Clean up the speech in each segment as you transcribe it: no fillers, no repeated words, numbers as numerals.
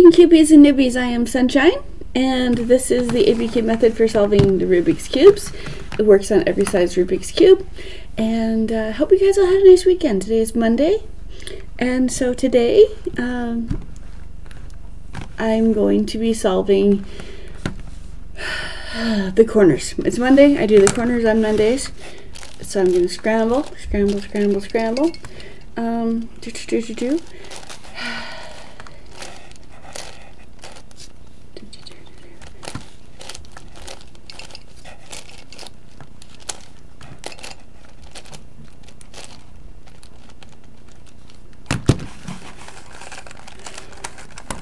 morning, cubies and newbies. I am Sunshine, and this is the ABCube method for solving the Rubik's Cubes. It works on every size Rubik's Cube, and I hope you guys all had a nice weekend. Today is Monday, and so today I'm going to be solving the corners. It's Monday. I do the corners on Mondays, so I'm going to scramble.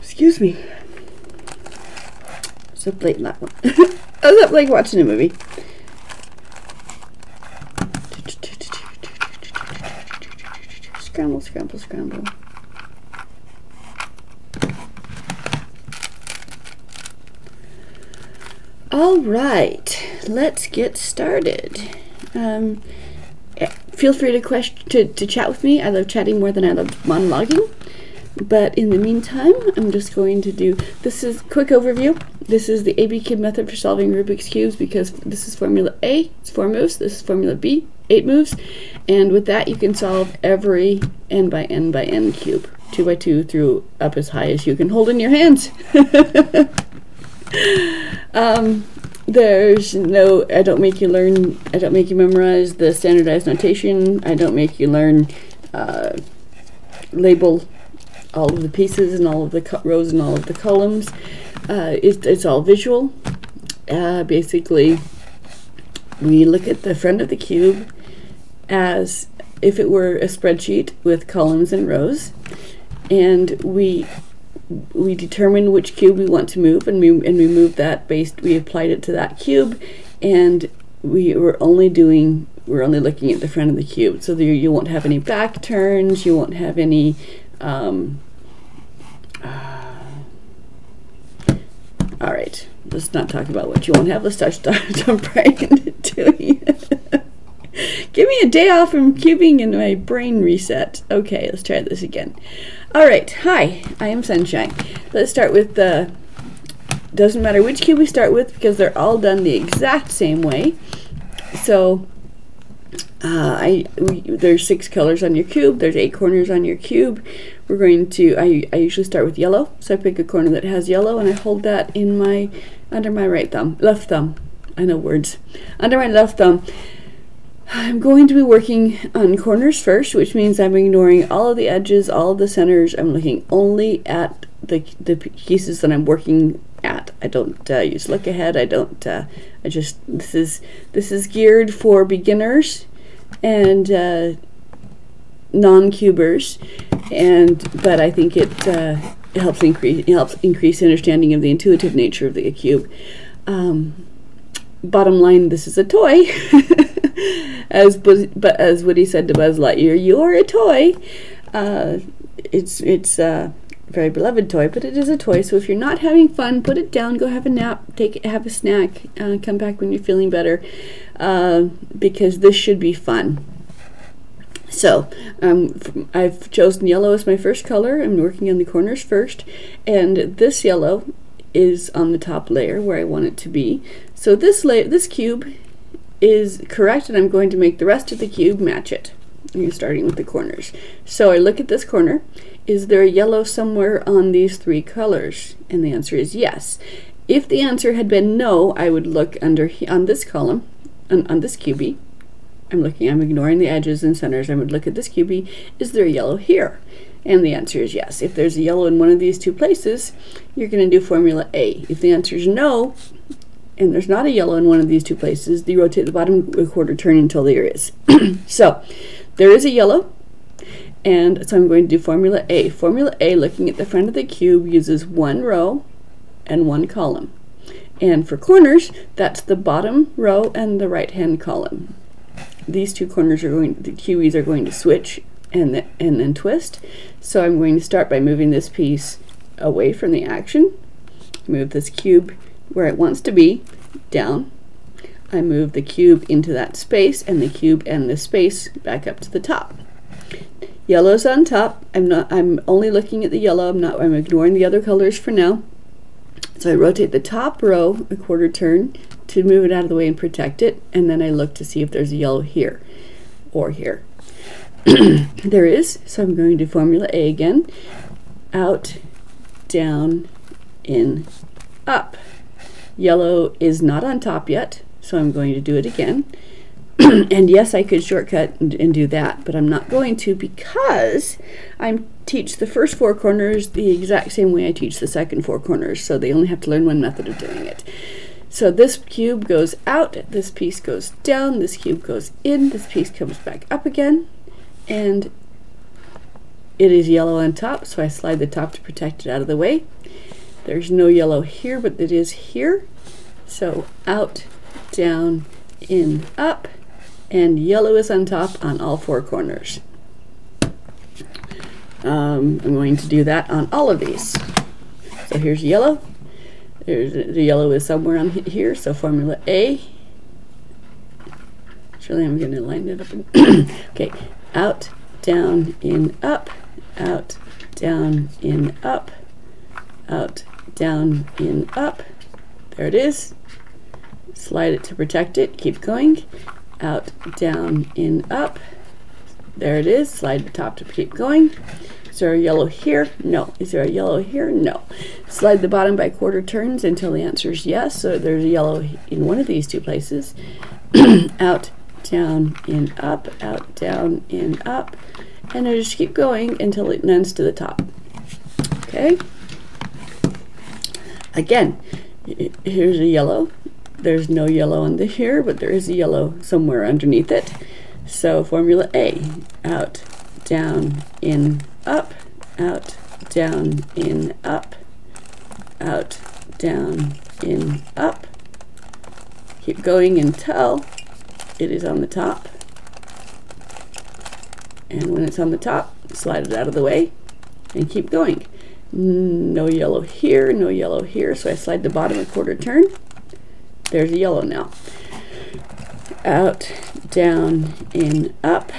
Excuse me. I was up late in that one. I was up late watching a movie. Scramble, scramble, scramble. All right, let's get started. Feel free to chat with me. I love chatting more than I love monologuing. But in the meantime, I'm just going to do, this is quick overview. This is the ABCube method for solving Rubik's Cubes, because this is formula A, it's 4 moves. This is formula B, 8 moves. And with that, you can solve every n by n by n cube, 2 by 2 through up as high as you can hold in your hands. There's no, I don't make you memorize the standardized notation. I don't make you learn, label all of the pieces and all of the rows and all of the columns. It's all visual. Basically, we look at the front of the cube as if it were a spreadsheet with columns and rows, and we determine which cube we want to move, and we move that we applied it to that cube, and we're only looking at the front of the cube, so you won't have any back turns, you won't have any all right, let's not talk about what you won't have. Let's jump right into doing it. Give me a day off from cubing and my brain reset. Okay, let's try this again. All right, hi, I am Sunshine. Let's start with the, doesn't matter which cube we start with because they're all done the exact same way. So there's 6 colors on your cube, there's 8 corners on your cube. We're going to, I usually start with yellow, so I pick a corner that has yellow and I hold that in under my left thumb, I know words, under my left thumb. I'm going to be working on corners first, which means I'm ignoring all of the edges, all of the centers. I'm looking only at the pieces that I'm working at. I don't use look ahead. I don't, this is geared for beginners and non-cubers, but I think it helps increase understanding of the intuitive nature of the cube. Bottom line, this is a toy. As Woody said to Buzz Lightyear, "You're a toy." It's a very beloved toy, but it is a toy. So if you're not having fun, put it down, go have a nap, have a snack, come back when you're feeling better, because this should be fun. So I've chosen yellow as my first color. I'm working on the corners first, and this yellow is on the top layer where I want it to be. So this cube is correct, and I'm going to make the rest of the cube match it. I'm starting with the corners. So I look at this corner. Is there a yellow somewhere on these 3 colors? And the answer is yes. If the answer had been no, I would look on this column, on this cubie. I'm ignoring the edges and centers. I would look at this cubie. Is there a yellow here? And the answer is yes. If there's a yellow in one of these 2 places, you're going to do formula A. If the answer is no, and there's not a yellow in one of these 2 places, you rotate the bottom quarter turn until there is. So there is a yellow, and so I'm going to do formula A. Formula A, looking at the front of the cube, uses 1 row and 1 column. And for corners, that's the bottom row and the right-hand column. These 2 corners the cubies are going to switch and then twist. So I'm going to start by moving this piece away from the action, move this cube where it wants to be, down. I move the cube into that space, and the cube and the space back up to the top. Yellow's on top. I'm only looking at the yellow. I'm ignoring the other colors for now. So I rotate the top row a quarter turn to move it out of the way and protect it, and then I look to see if there's a yellow here or here. There is, so I'm going to formula A again. Out, down, in, up. Yellow is not on top yet, so I'm going to do it again. And yes, I could shortcut and do that, but I'm not going to, because I teach the first 4 corners the exact same way I teach the second 4 corners, so they only have to learn one method of doing it. So this cube goes out, this piece goes down, this cube goes in, this piece comes back up again, and it is yellow on top, so I slide the top to protect it out of the way. There's no yellow here, but it is here. So out, down, in, up, and yellow is on top on all 4 corners. I'm going to do that on all of these. So here's yellow. The yellow is somewhere on here, so formula A. Surely I'm going to line it up. Okay, out, down, in, up, out, down, in, up, out, down, in, up. There it is. Slide it to protect it. Keep going. Out, down, in, up. There it is. Slide the top to keep going. Is there a yellow here? No. Is there a yellow here? No. Slide the bottom by quarter turns until the answer is yes. So there's a yellow in one of these 2 places. Out, down, in, up, out, down, in, up. And I just keep going until it lands to the top. Okay? Again, here's a yellow. There's no yellow on the here, but there is a yellow somewhere underneath it. So formula A, out, down, in, up, out, down, in, up, out, down, in, up. Keep going until it is on the top. And when it's on the top, slide it out of the way and keep going. No yellow here, no yellow here, so I slide the bottom a quarter turn. There's a yellow now. Out, down, in, up,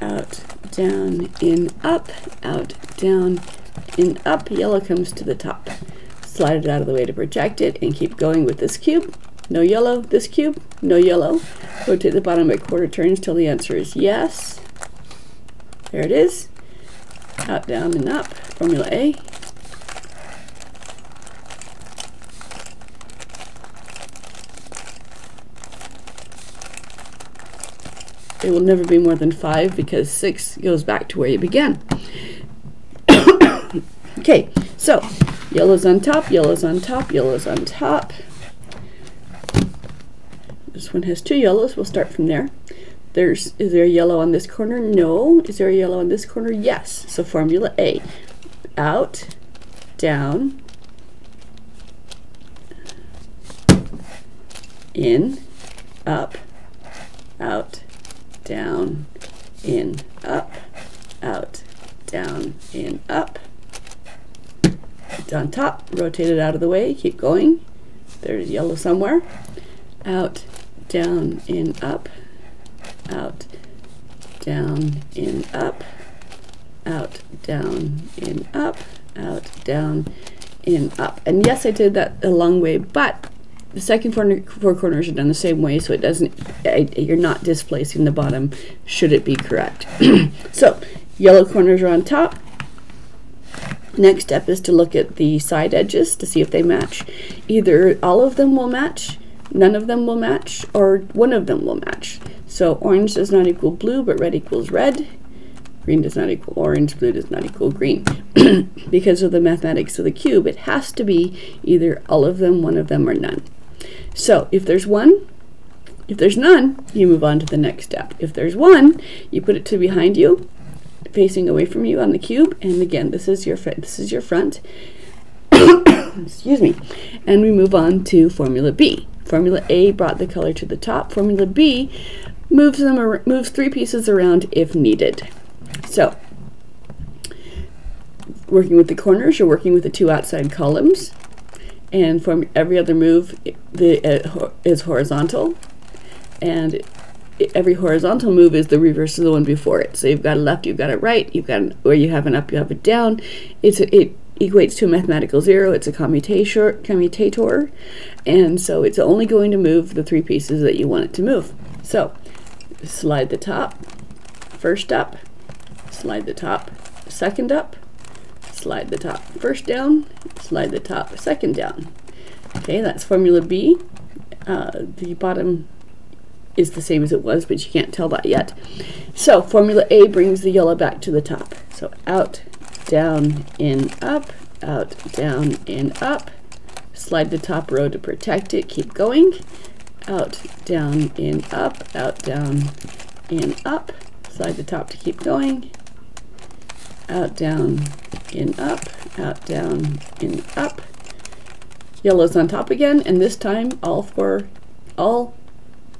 out, down, in, up, out, down, in, up. Yellow comes to the top. Slide it out of the way to protect it and keep going with this cube. No yellow, this cube, no yellow. Rotate the bottom by quarter turns till the answer is yes. There it is. Out, down, and up. Formula A. It will never be more than 5 because 6 goes back to where you began. Okay, so yellow's on top, yellow's on top, yellow's on top. This one has 2 yellows. We'll start from there. Is there a yellow on this corner? No. Is there a yellow on this corner? Yes. So formula A. Out, down, in, up, out, down, in, up, out, down, in, up. It's on top, rotate it out of the way, keep going. There's yellow somewhere. Out, down, in, up, out, down, in, up, out, down, in, up, out, down, in, up. And yes, I did that a long way, but the second 4 corners are done the same way, so it doesn't, you're not displacing the bottom should it be correct. So yellow corners are on top. Next step is to look at the side edges to see if they match. Either all of them will match, none of them will match, or one of them will match. So orange does not equal blue, but red equals red. Green does not equal orange, blue does not equal green. Because of the mathematics of the cube, it has to be either all of them, one of them, or none. So if there's one, if there's none, you move on to the next step. If there's one, you put it to behind you, facing away from you on the cube, and again, this is your front. Excuse me. And we move on to formula B. Formula A brought the color to the top. Formula B moves 3 pieces around if needed. So, working with the corners, you're working with the 2 outside columns, and from every other move is horizontal, and every horizontal move is the reverse of the one before it. So you've got a left, you've got a right, you've got where you have an up, you have a down. It equates to a mathematical zero. It's a commutator, and so it's only going to move the 3 pieces that you want it to move. So slide the top, first up, slide the top, second up, slide the top, first down, slide the top, second down. Okay, that's formula B. The bottom is the same as it was, but you can't tell that yet. So formula A brings the yellow back to the top. So out, down, in, up, out, down, in, up. Slide the top row to protect it. Keep going. Out, down, in, up, out, down, in, up. Slide the top to keep going. Out, down, in, up, out, down, in, up. Yellow's on top again, and this time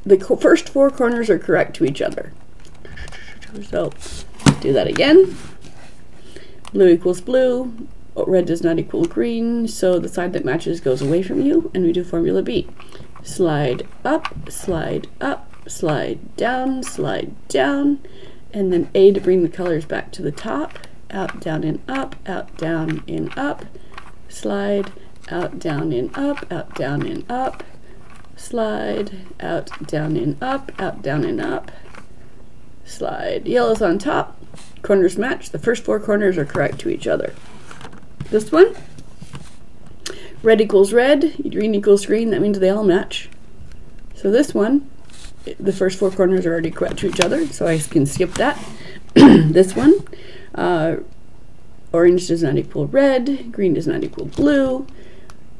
the first 4 corners are correct to each other. So do that again. Blue equals blue, red does not equal green, so the side that matches goes away from you, and we do formula B. Slide up, slide up, slide down, and then A to bring the colors back to the top. Out, down, in, up, out, down, in, up. Slide, out, down, in, up, out, down, in, up. Slide, out, down, in, up, out, down, in, up. Slide. Yellow's on top. Corners match. The first 4 corners are correct to each other. This one, red equals red, green equals green. That means they all match. So this one, the first 4 corners are already correct to each other, so I can skip that. This one, orange does not equal red, green does not equal blue,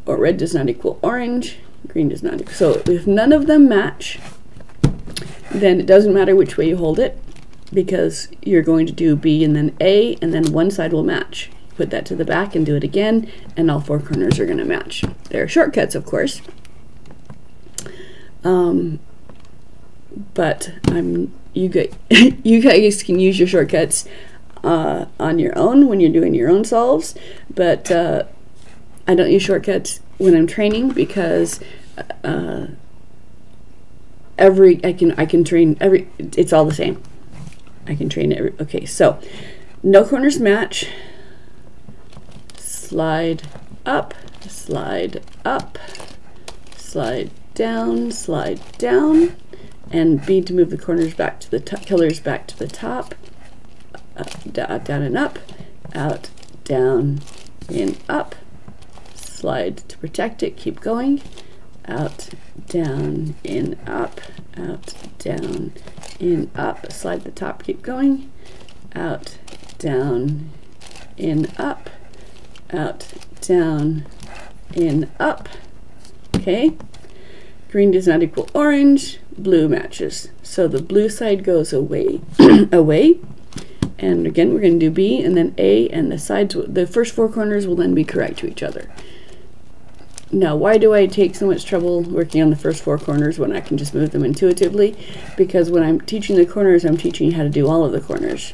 or red does not equal orange, green does not equal. So if none of them match, then it doesn't matter which way you hold it, because you're going to do B and then A, and then one side will match. Put that to the back and do it again, and all 4 corners are going to match. There are shortcuts, of course, but you guys can use your shortcuts on your own when you're doing your own solves, but I don't use shortcuts when I'm training, because I can train every, it's all the same. I can train every, okay, so no corners match. Slide up, slide down, and B to move the corners back to the colors back to the top. Down and up, out, down, in, up. Slide to protect it, keep going. Out, down, in, up, out, down, in, up. Slide the top, keep going. Out, down, in, up, out, down, in, up. Okay, green does not equal orange, blue matches. So the blue side goes away, away. And again, we're going to do B and then A, and the sides, the first 4 corners will then be correct to each other. Now, why do I take so much trouble working on the first 4 corners when I can just move them intuitively? Because when I'm teaching the corners, I'm teaching you how to do all of the corners.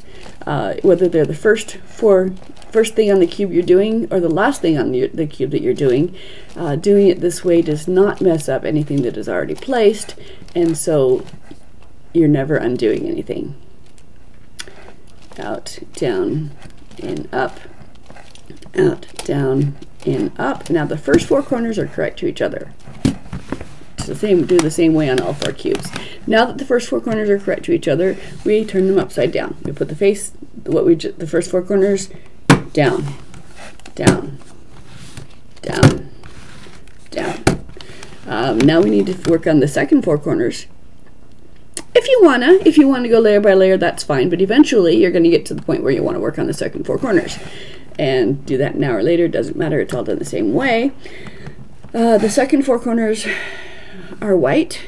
Whether they're the first thing on the cube you're doing, or the last thing on the cube that you're doing it this way does not mess up anything that is already placed, and so you're never undoing anything. Out, down, in, up, out, down, in, up. Now the first 4 corners are correct to each other. It's the same, do the same way on all 4 cubes. Now that the first 4 corners are correct to each other, we turn them upside down. We put the face, the first 4 corners down, down, down, down. Now we need to work on the second 4 corners. If you wanna go layer by layer, that's fine, but eventually you're gonna get to the point where you wanna work on the second 4 corners. And do that an hour later, doesn't matter, it's all done the same way. The second 4 corners are white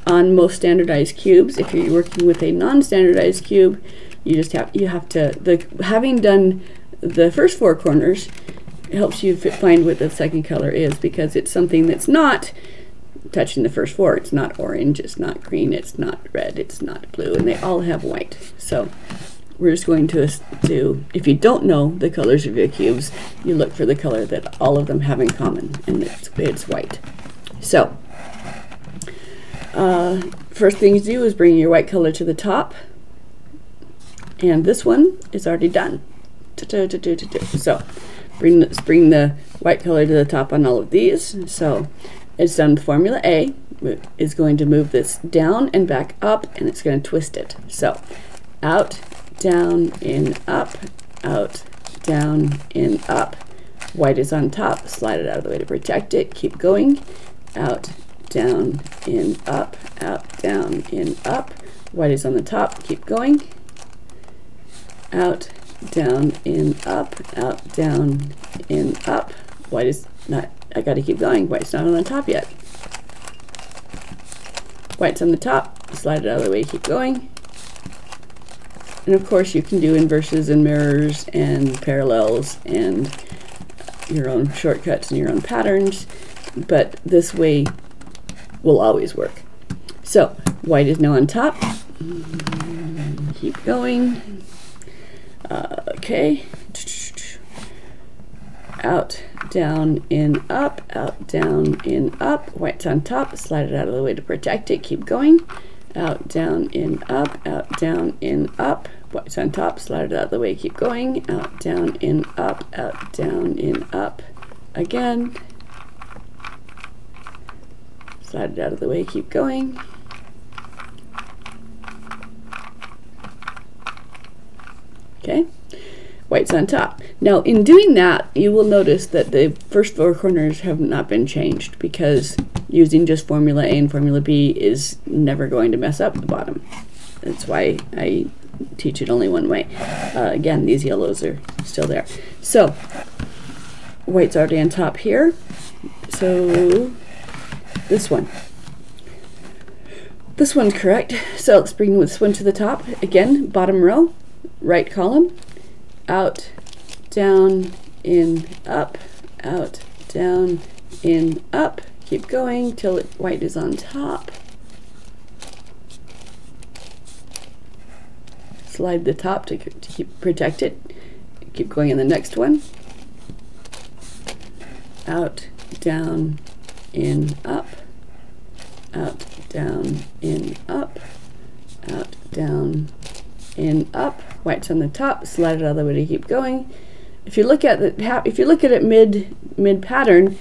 on most standardized cubes. If you're working with a non-standardized cube, having done the first 4 corners helps you find what the second color is, because it's something that's not touching the first 4. It's not orange, it's not green, it's not red, it's not blue, and they all have white. So we're just going to if you don't know the colors of your cubes, you look for the color that all of them have in common, and it's white. So First thing you do is bring your white color to the top, and this one is already done. So bring the white color to the top on all of these. So it's done with formula A. Is going to move this down and back up, and it's going to twist it. So out, down, in, up, out, down, in, up. White is on top, slide it out of the way to protect it. Keep going. Out, down, in, up, out, down, in, up. White is on the top, keep going. Out, down, in, up, out, down, in, up. White is not, I gotta keep going. White's not on the top yet. White's on the top, slide it out of the way, keep going. And of course you can do inverses and mirrors and parallels and your own shortcuts and your own patterns, but this way will always work. So white is now on top. Keep going. Okay. Out, down, in, up, out, down, in, up. White's on top, slide it out of the way to protect it. Keep going. Out, down, in, up, out, down, in, up. White's on top, slide it out of the way, keep going. Out, down, in, up, out, down, in, up. Again. Slide it out of the way, keep going. Okay. White's on top. Now in doing that, you will notice that the first four corners have not been changed, because using just formula A and formula B is never going to mess up the bottom. That's why I teach it only one way. Again, these yellows are still there. So white's already on top here. So this one's correct. So let's bring this one to the top. Again, bottom row, right column. Out, down, in, up, out, down, in, up. Keep going till white is on top. Slide the top to keep protect it. Keep going in the next one. Out, down, in, up, out, down, in, up, out, down, in, up. White's on the top, slide it out of the way to keep going. If you look at it mid pattern,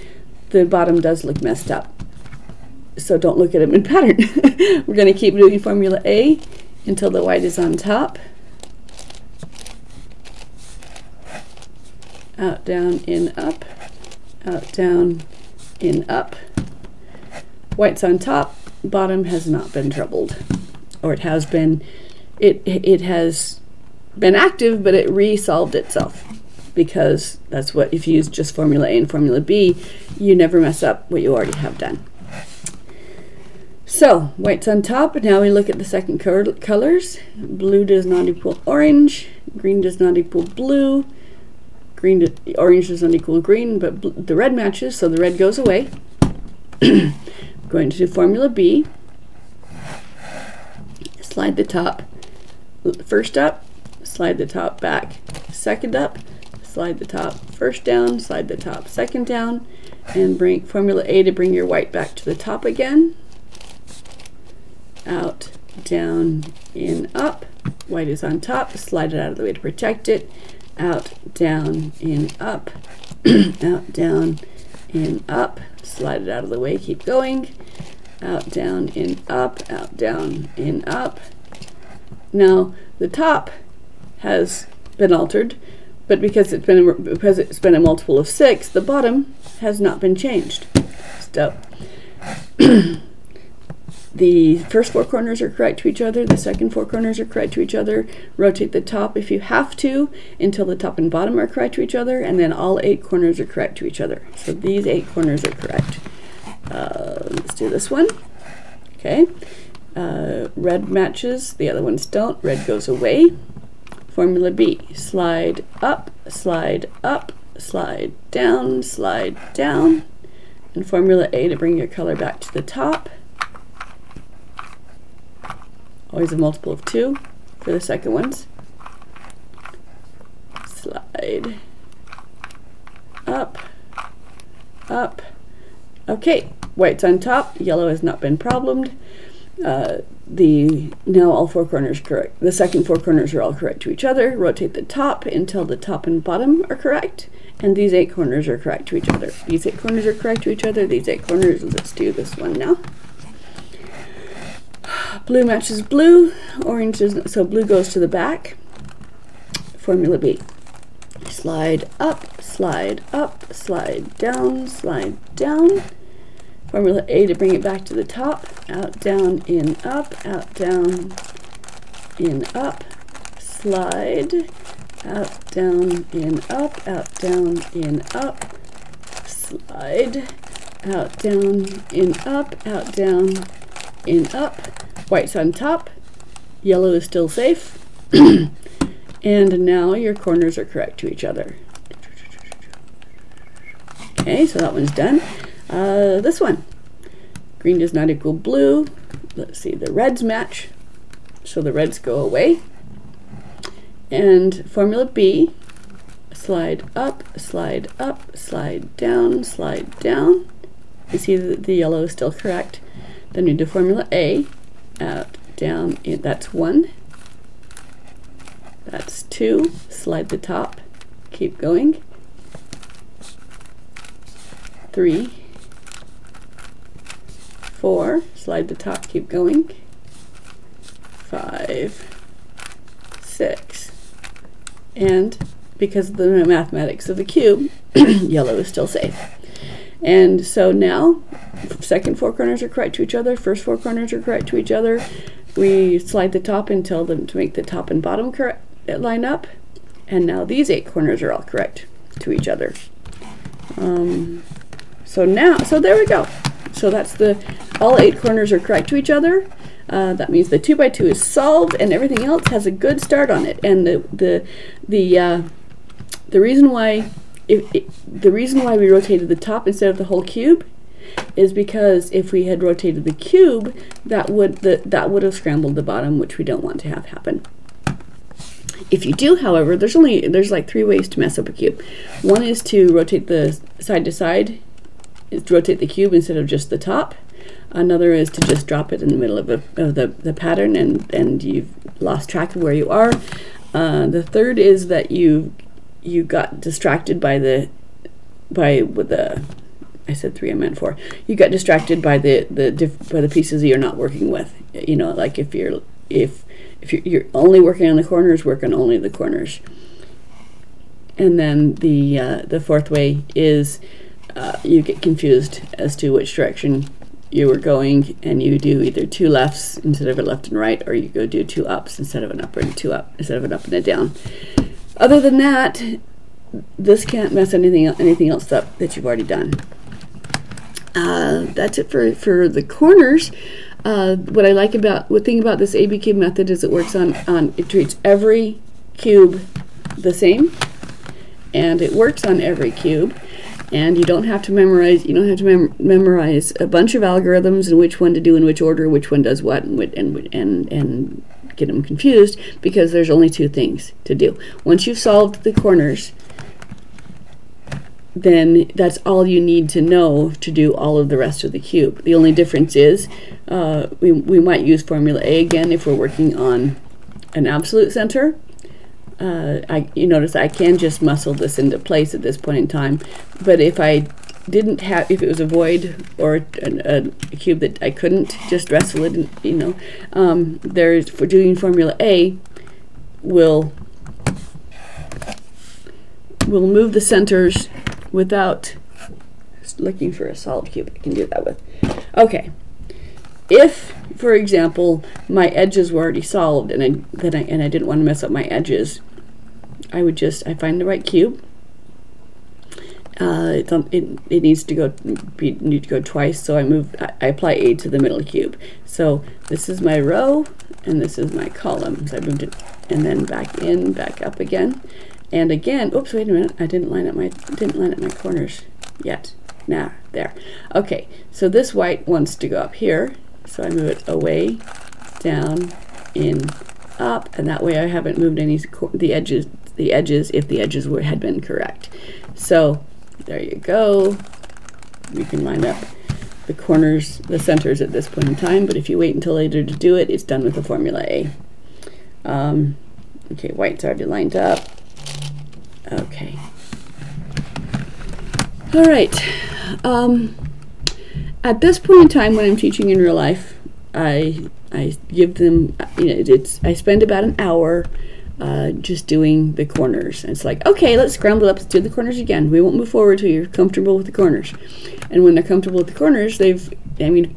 the bottom does look messed up. So don't look at it mid pattern. We're going to keep doing formula A until the white is on top. Out, down, in, up, out, down, in, up. White's on top, bottom has not been troubled, or it has been. It has been active, but it resolved itself, because that's what, if you use just formula A and formula B, you never mess up what you already have done. So white's on top, and now we look at the second colors. Blue does not equal orange, green does not equal blue, orange does not equal green, but the red matches, so the red goes away. Going to do formula B. Slide the top first up, slide the top back second up, slide the top first down, slide the top second down, and bring formula A to bring your white back to the top again. Out, down, in, up. White is on top, slide it out of the way to protect it. Out, down, in, up. Out, down, in, up. Slide it out of the way, keep going. Out, down, in, up, out, down, in, up. Now the top has been altered, but because it's been a multiple of 6, the bottom has not been changed. So the first 4 corners are correct to each other, the second 4 corners are correct to each other. Rotate the top if you have to until the top and bottom are correct to each other, and then all 8 corners are correct to each other. So these 8 corners are correct. Let's do this one. Okay. Red matches, the other ones don't. Red goes away. Formula B, slide up, slide down, and formula A to bring your color back to the top. Always a multiple of 2 for the second ones. Slide up. Okay, white's on top, yellow has not been problemed. Now all four corners correct. The second four corners are all correct to each other. Rotate the top until the top and bottom are correct, and these 8 corners are correct to each other. These 8 corners are correct to each other. These 8 corners. Let's do this one now. Blue matches blue. Orange is, so blue goes to the back. Formula B. Slide up, slide up, slide down, slide down. Formula A to bring it back to the top. Out, down, in, up, out, down, in, up. Slide. Out, down, in, up, out, down, in, up. Slide. Out, down, in, up, out, down, in, up. White's on top. Yellow is still safe. And now your corners are correct to each other. Okay, so that one's done. This one. Green does not equal blue. Let's see, the reds match. So the reds go away. And formula B, slide up, slide down, slide down. You see that the yellow is still correct. Then we do formula A, out, down, in, that's 1. That's 2, slide the top, keep going. 3, 4, slide the top, keep going. 5, 6, and because of the mathematics of the cube, yellow is still safe. And so now, second 4 corners are correct to each other, first 4 corners are correct to each other. We slide the top until to make the top and bottom correct line up, and now these 8 corners are all correct to each other. So there we go. So that's all 8 corners are correct to each other. That means the 2x2 is solved, and everything else has a good start on it. And the reason why we rotated the top instead of the whole cube is because if we had rotated the cube, that would have scrambled the bottom, which we don't want to have happen. If you do, however, there's like 3 ways to mess up a cube. One is to rotate the side to side, is to rotate the cube instead of just the top. Another is to just drop it in the middle of the pattern, and you've lost track of where you are. The third is that you got distracted by the I said 3, I meant 4. You got distracted by the pieces that you're not working with. You know, like if you're only working on the corners, work on only the corners. And then the fourth way is you get confused as to which direction you were going, and you do either 2 lefts instead of a left and right, or you go do 2 ups instead of an up, and 2 up instead of an up and a down. Other than that, this can't mess anything else up that you've already done. That's it for the corners. What I like about this ABCube method is it treats every cube the same, and it works on every cube. And you don't have to memorize. You don't have to memorize a bunch of algorithms and which one to do in which order, which one does what, and get them confused, because there's only 2 things to do. Once you've solved the corners, then that's all you need to know to do all of the rest of the cube. The only difference is we might use formula A again if we're working on an absolute center. You notice I can just muscle this into place at this point in time, but if it was a void or a cube that I couldn't just wrestle it, for doing formula A, we'll move the centers without looking for a solid cube. I can do that with. Okay, if, for example, my edges were already solved and I didn't want to mess up my edges, I find the right cube. It needs to go twice, so I apply A to the middle cube. So this is my row and this is my column. So I moved it and then back up again, and again. Oops, wait a minute. I didn't line up my corners yet. Now there. Okay, so this white wants to go up here, so I move it away, down, in, up, and that way I haven't moved the edges if the edges had been correct. So there you go. You can line up the corners, the centers at this point in time, but if you wait until later to do it, it's done with the formula A. Okay, white's already lined up. Okay. All right. At this point in time, when I'm teaching in real life, I give them, I spend about an hour just doing the corners. And it's like, okay, let's scramble up, let's do the corners again. We won't move forward until you're comfortable with the corners. And when they're comfortable with the corners, A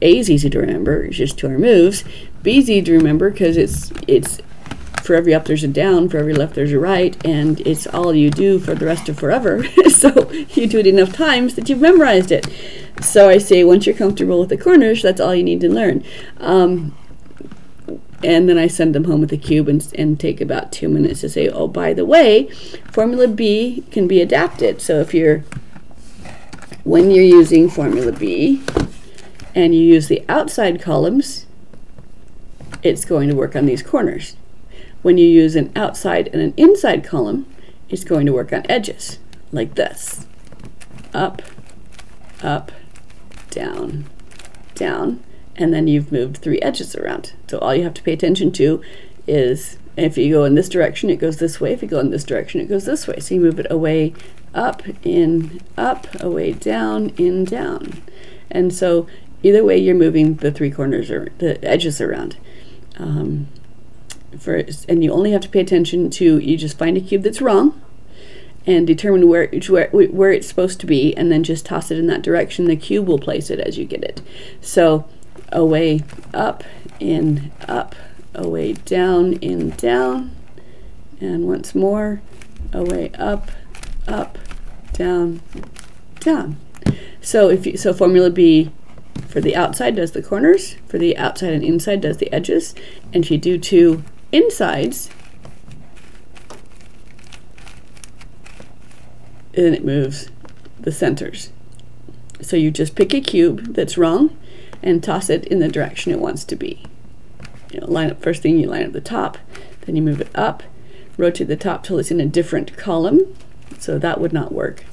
is easy to remember, it's just 2 moves. B is easy to remember because it's for every up there's a down, for every left there's a right, and it's all you do for the rest of forever. So you do it enough times that you've memorized it. So I say, once you're comfortable with the corners, that's all you need to learn. And then I send them home with a cube and take about 2 minutes to say, oh, by the way, formula B can be adapted. So when you're using formula B and you use the outside columns, it's going to work on these corners. When you use an outside and an inside column, it's going to work on edges, like this. Up, up, down, down, and then you've moved 3 edges around. So all you have to pay attention to is, if you go in this direction, it goes this way. If you go in this direction, it goes this way. So you move it away, up, in, up, away, down, in, down. And so either way, you're moving the 3 corners or the edges around. And you only have to pay attention to, you just find a cube that's wrong and determine where it's supposed to be, and then just toss it in that direction. The cube will place it as you get it. So away, up, in, up, away, down, in, down, and once more, away, up, up, down, down. So formula B for the outside does the corners, for the outside and inside does the edges, and if you do 2 insides, then it moves the centers. So you just pick a cube that's wrong and toss it in the direction it wants to be. Line up, first thing you line up the top, then you move it up, rotate the top till it's in a different column, so that would not work.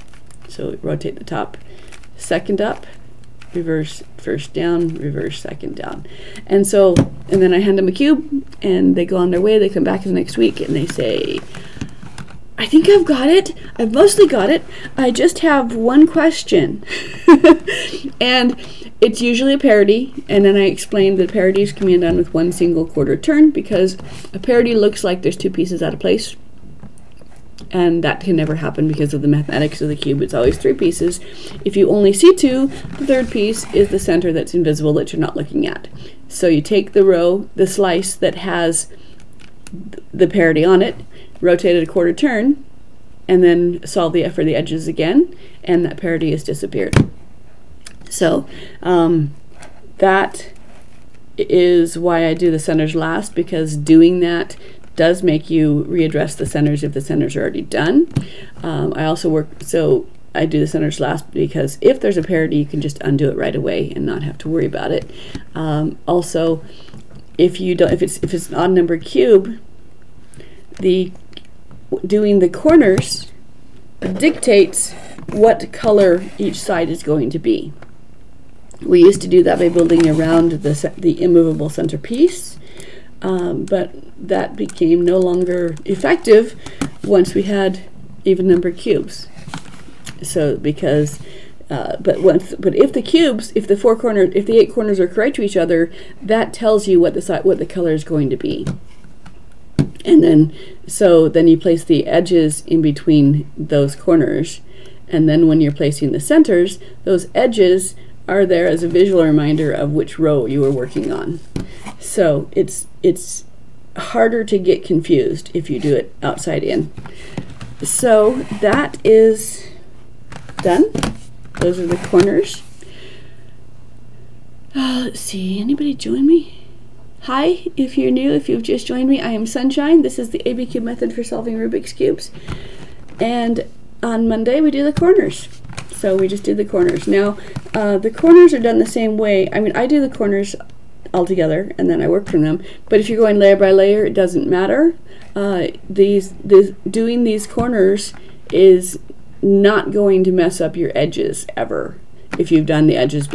So rotate the top, second up, reverse first down, reverse second down. And then I hand them a cube and they go on their way. They come back the next week and they say, I think I've got it. I've mostly got it. I just have one question. And it's usually a parity, and then I explained that parities can be done with 1 single quarter turn, because a parity looks like there's 2 pieces out of place. And that can never happen because of the mathematics of the cube. It's always 3 pieces. If you only see 2, the 3rd piece is the center that's invisible that you're not looking at. So you take the row, the slice that has the parity on it, rotate it a quarter turn, and then solve for the edges again, and that parity has disappeared. So that is why I do the centers last, because doing that does make you readdress the centers if the centers are already done. I do the centers last because if there's a parity, you can just undo it right away and not have to worry about it. Also, if it's an odd number cube, doing the corners dictates what color each side is going to be. We used to do that by building around the immovable centerpiece. But that became no longer effective once we had even numbered cubes. So but if the 8 corners are correct to each other, that tells you what the color is going to be. And then you place the edges in between those corners, and then when you're placing the centers, those edges are there as a visual reminder of which row you were working on. So it's harder to get confused if you do it outside in. So that is done. Those are the corners. Let's see, anybody join me? Hi, if you're new, if you've just joined me, I am Sunshine. This is the ABCube method for solving Rubik's Cubes. And on Monday we do the corners. So we just did the corners. Now, the corners are done the same way. I do the corners all together and then I work from them. But if you're going layer by layer, it doesn't matter. Doing these corners is not going to mess up your edges ever. if you've done the edges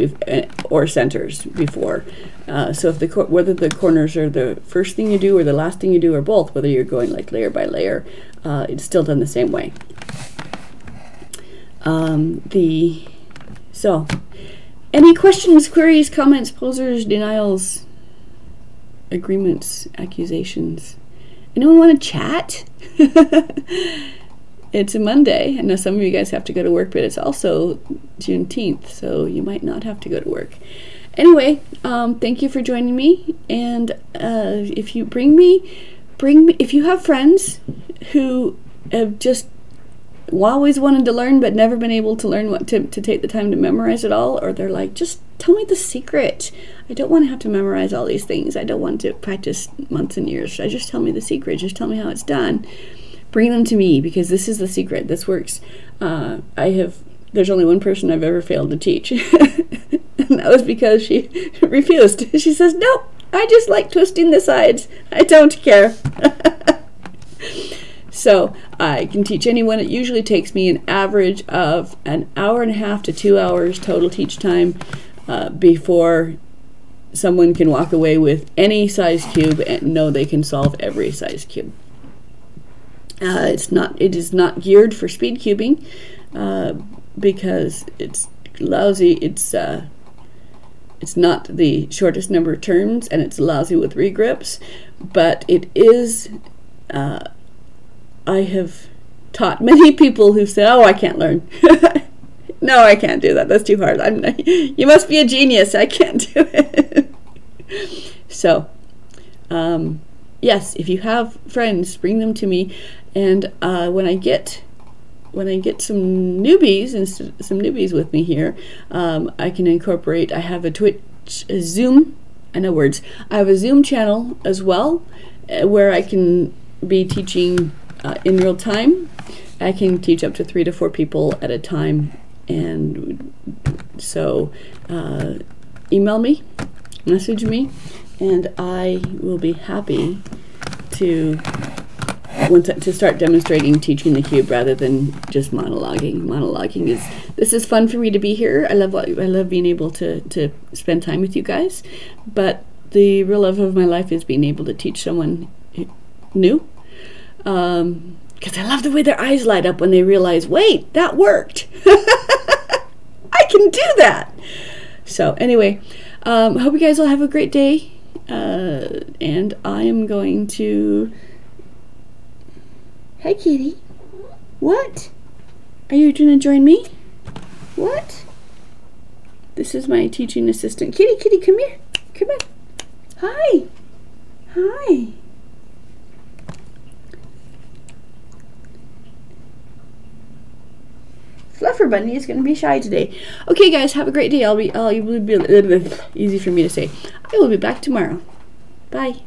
or centers before. So if whether the corners are the first thing you do or the last thing you do or both, whether you're going like layer by layer, it's still done the same way. So any questions, queries, comments, posers, denials, agreements, accusations? Anyone want to chat? It's a Monday. I know some of you guys have to go to work, but it's also Juneteenth, so you might not have to go to work. Anyway, thank you for joining me. And if you if you have friends who have just always wanted to learn but never been able to learn to take the time to memorize it all, or they're like, just tell me the secret. I don't want to have to memorize all these things. I don't want to practice months and years. Just tell me the secret. Just tell me how it's done. Bring them to me, because this is the secret. This works. There's only one person I've ever failed to teach. And that was because she refused. She says, no, I just like twisting the sides. I don't care. So I can teach anyone. It usually takes me an average of an hour and a half to 2 hours total teach time before someone can walk away with any size cube and know they can solve every size cube. It is not geared for speed cubing because it's lousy. It's not the shortest number of turns, and it's lousy with regrips, but it is. I have taught many people who say, "Oh, I can't learn." No, I can't do that. That's too hard. You must be a genius. I can't do it. So, yes, if you have friends, bring them to me. And when I get some newbies with me here, I can incorporate. I have a Zoom. I know words. I have a Zoom channel as well, where I can be teaching in real time. I can teach up to 3 to 4 people at a time, and so email me, message me, and I will be happy to start demonstrating teaching the cube rather than just monologuing. This is fun for me to be here. I love being able to spend time with you guys, but the real love of my life is being able to teach someone new, because I love the way their eyes light up when they realize, wait, that worked. I can do that. So anyway, hope you guys will have a great day, and I am going to... Hi, kitty. What? Are you going to join me? What? This is my teaching assistant. Kitty, come here. Come here. Hi. Hi. Fluffer Bunny is going to be shy today. Okay, guys, have a great day. I'll be easy for me to say. I will be back tomorrow. Bye.